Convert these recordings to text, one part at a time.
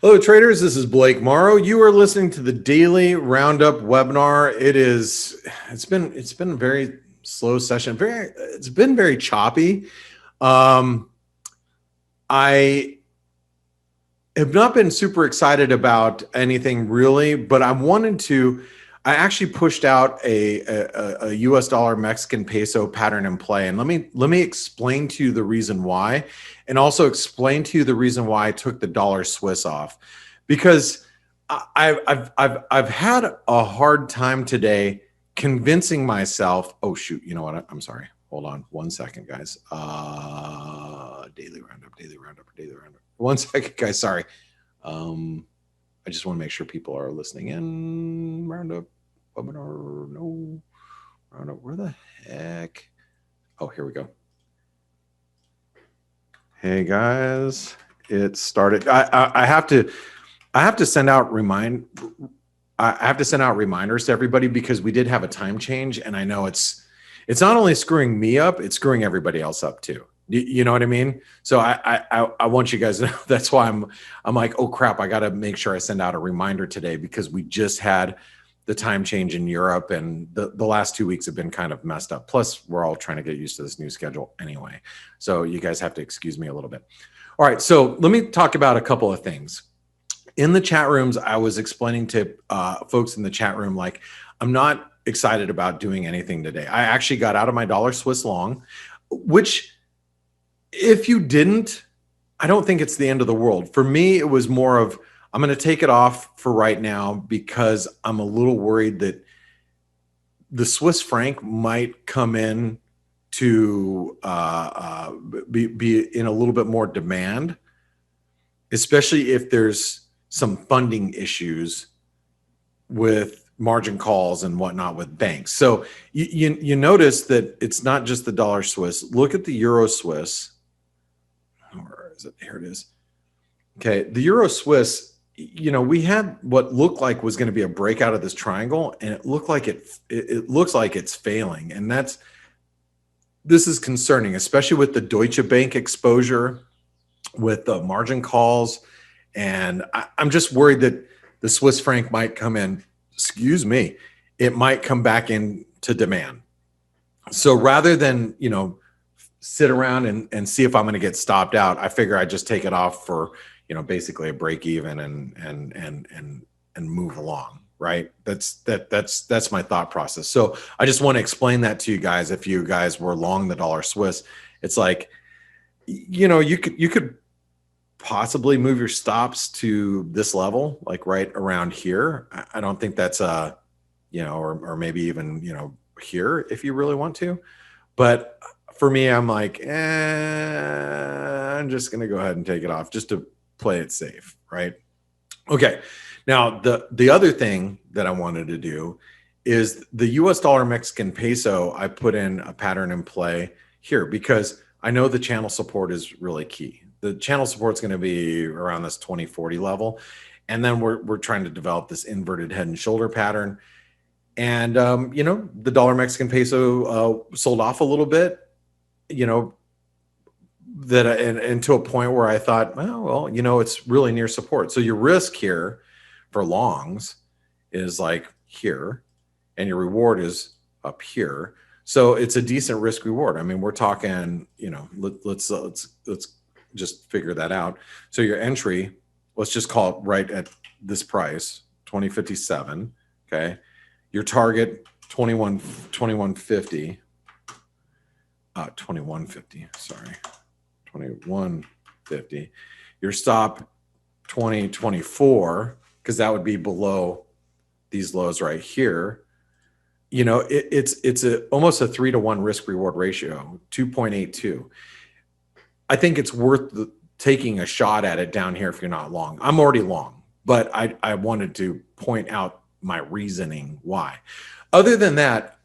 Hello traders, this is Blake Morrow. You are listening to the Daily Roundup webinar. It's been a very slow session. It's been very choppy. I have not been super excited about anything really, but I actually pushed out a US dollar Mexican peso pattern in play. And let me explain to you the reason why, and also explain to you the reason why I took the dollar Swiss off, because I've had a hard time today convincing myself. Oh shoot, you know what? I'm sorry. Hold on 1 second, guys. Daily roundup. 1 second, guys. Sorry. I just want to make sure people are listening in. Roundup, webinar, no. Roundup, where the heck? Oh, here we go. Hey guys, it started. I have to send out reminders to everybody because we did have a time change, and I know it's not only screwing me up, it's screwing everybody else up too. You know what I mean? So I want you guys to know. That's why I'm like, oh crap, I got to make sure I send out a reminder today because we just had the time change in Europe, and the last 2 weeks have been kind of messed up. Plus, we're all trying to get used to this new schedule anyway. So you guys have to excuse me a little bit. All right, so let me talk about a couple of things. In the chat rooms, I was explaining to folks in the chat room, like, I'm not excited about doing anything today. I actually got out of my dollar Swiss long, which, if you didn't, I don't think it's the end of the world. For me, it was more of, I'm going to take it off for right now because I'm a little worried that the Swiss franc might come in to be in a little bit more demand, especially if there's some funding issues with margin calls and whatnot with banks. So you notice that it's not just the dollar Swiss. Look at the euro Swiss. Where is it? Here it is. Okay, the euro Swiss, we had what looked like was going to be a breakout of this triangle, and it looked like it looks like it's failing. And this is concerning, especially with the Deutsche Bank exposure, with the margin calls. And I'm just worried that the Swiss franc might come in, it might come back into demand. So rather than, sit around and see if I'm going to get stopped out, I figure I just take it off for, basically a break even and move along. Right. That's my thought process. So I just want to explain that to you guys. If you guys were long the dollar Swiss, it's like, you could possibly move your stops to this level, like right around here. I don't think that's or maybe even, here if you really want to. But for me, I'm like, I'm just going to go ahead and take it off just to play it safe. Right. Okay. Now, the other thing that I wanted to do is the US dollar Mexican peso. I put in a pattern in play here because I know the channel support is really key. The channel support is going to be around this 2040 level. And then we're trying to develop this inverted head and shoulder pattern. And, the dollar Mexican peso sold off a little bit, and to a point where I thought, well, it's really near support. So your risk here for longs is like here, and your reward is up here. So it's a decent risk reward. I mean, we're talking, let's just figure that out. So your entry, let's just call it right at this price, 2057. Okay. Your target, 2150. 2150. Your stop, 2024, because that would be below these lows right here. It's almost a 3-to-1 risk reward ratio, 2.82. I think it's worth taking a shot at it down here if you're not long. I'm already long, but I wanted to point out my reasoning why. Other than that,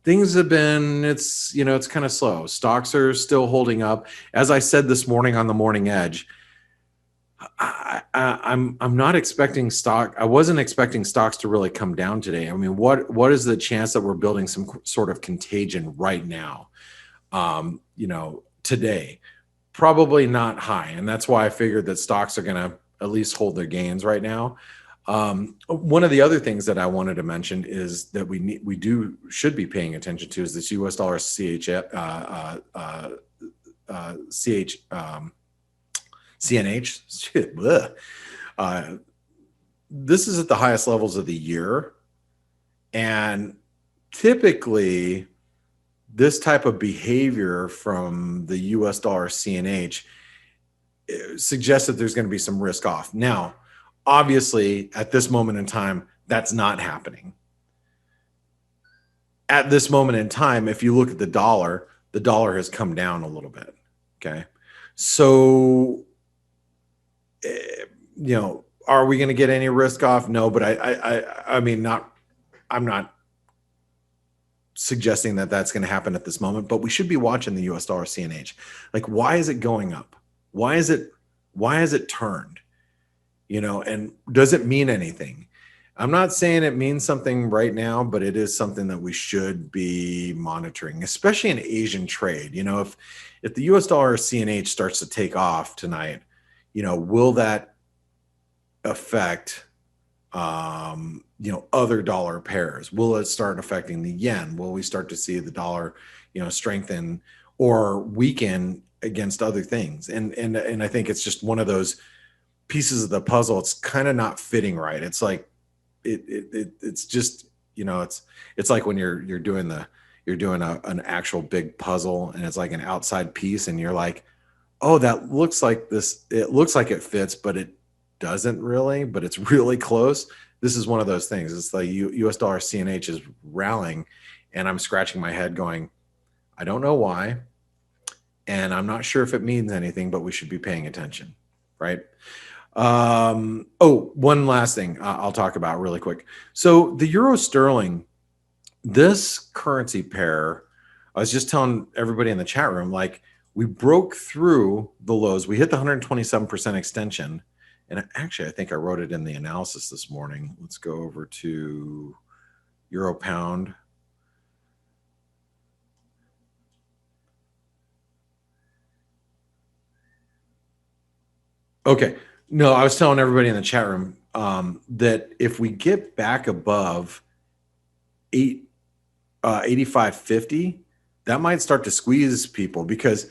things have been, it's kind of slow. Stocks are still holding up. As I said this morning on the morning edge, I'm not expecting I wasn't expecting stocks to really come down today. I mean, what is the chance that we're building some sort of contagion right now? Today, probably not high. And that's why I figured that stocks are going to at least hold their gains right now. One of the other things that I wanted to mention is that should be paying attention to is this U.S. dollar CNH. Shit, this is at the highest levels of the year, and typically this type of behavior from the U.S. dollar CNH suggests that there's going to be some risk off. Now, obviously, at this moment in time, that's not happening. At this moment in time, if you look at the dollar has come down a little bit. Okay. So, are we going to get any risk off? No, but I mean, I'm not suggesting that that's going to happen at this moment, but we should be watching the US dollar CNH. Like, why is it going up? Why is it turned? And does it mean anything? I'm not saying it means something right now, but it is something that we should be monitoring, especially in Asian trade. If the US dollar CNH starts to take off tonight, will that affect other dollar pairs? Will it start affecting the yen? Will we start to see the dollar, strengthen or weaken against other things? And I think it's just one of those pieces of the puzzle. It's kind of not fitting right. It's like it's just, it's like when you're doing an actual big puzzle, and it's like an outside piece, and you're like, oh, that looks like this. It looks like it fits, but it doesn't really, but it's really close. This is one of those things. It's like US dollar CNH is rallying, and I'm scratching my head going, I don't know why. And I'm not sure if it means anything, but we should be paying attention, right? One last thing I'll talk about really quick. So the euro sterling, this currency pair, I was just telling everybody in the chat room, like, we broke through the lows. We hit the 127% extension. And actually, I think I wrote it in the analysis this morning. Let's go over to euro pound. Okay. No, I was telling everybody in the chat room that if we get back above 85.50, that might start to squeeze people, because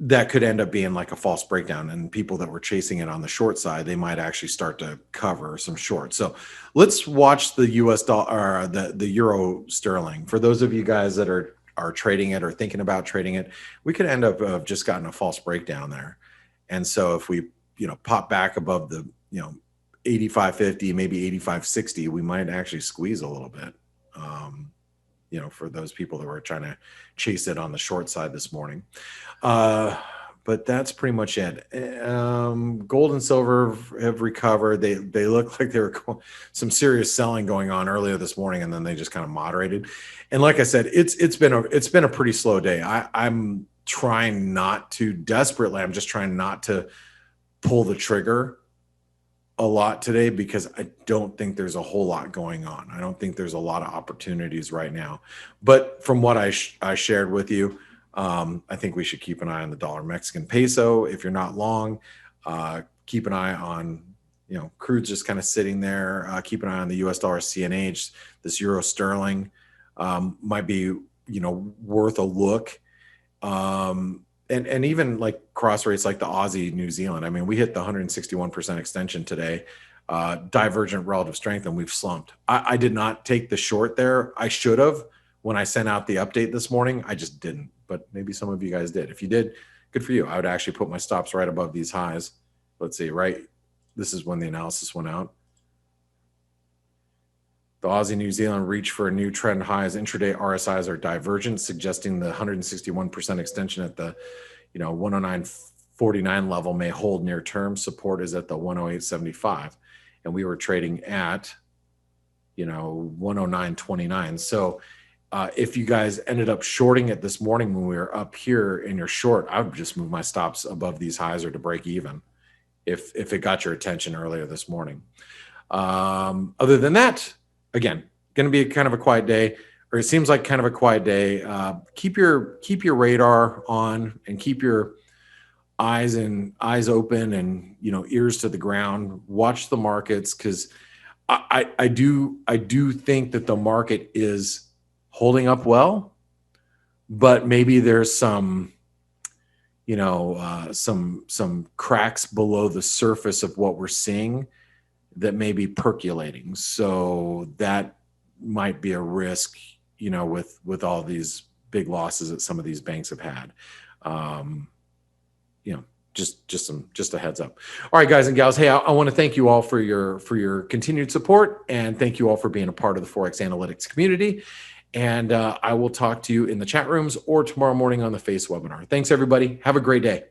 that could end up being like a false breakdown, and people that were chasing it on the short side, they might actually start to cover some short. So let's watch the US dollar, or the euro sterling. For those of you guys that are trading it or thinking about trading it, we could end up just gotten a false breakdown there. And so if we, pop back above the, 85.50, maybe 85.60, we might actually squeeze a little bit. For those people that were trying to chase it on the short side this morning. But that's pretty much it. Gold and silver have recovered. They look like they were some serious selling going on earlier this morning, and then they just kind of moderated. And like I said, it's been a pretty slow day. I'm trying not to desperately. I'm just trying not to pull the trigger a lot today, because I don't think there's a whole lot going on. I don't think there's a lot of opportunities right now. But from what I shared with you, I think we should keep an eye on the dollar Mexican peso. If you're not long, keep an eye on, crude's just kind of sitting there. Keep an eye on the US dollar CNH. This euro sterling might be, worth a look. And even like cross rates like the Aussie New Zealand. I mean, we hit the 161% extension today, divergent relative strength, and we've slumped. I did not take the short there. I should have when I sent out the update this morning. I just didn't, but maybe some of you guys did. If you did, good for you. I would actually put my stops right above these highs. Let's see, right? This is when the analysis went out. The Aussie New Zealand reached for a new trend high as intraday RSIs are divergent, suggesting the 161% extension at the 109.49 level may hold near term. Support is at the 108.75, and we were trading at 109.29. So if you guys ended up shorting it this morning when we were up here and you're short, I would just move my stops above these highs or to break even if it got your attention earlier this morning. Other than that, again, going to be kind of a quiet day, or it seems like kind of a quiet day. Keep your radar on, and keep your eyes open and, ears to the ground, watch the markets. Cause I do think that the market is holding up well, but maybe there's some, some cracks below the surface of what we're seeing that may be percolating. So that might be a risk, with all these big losses that some of these banks have had. Just a heads up. All right, guys and gals. Hey, I want to thank you all for your continued support, and thank you all for being a part of the Forex Analytics community. And I will talk to you in the chat rooms or tomorrow morning on the Face webinar. Thanks, everybody. Have a great day.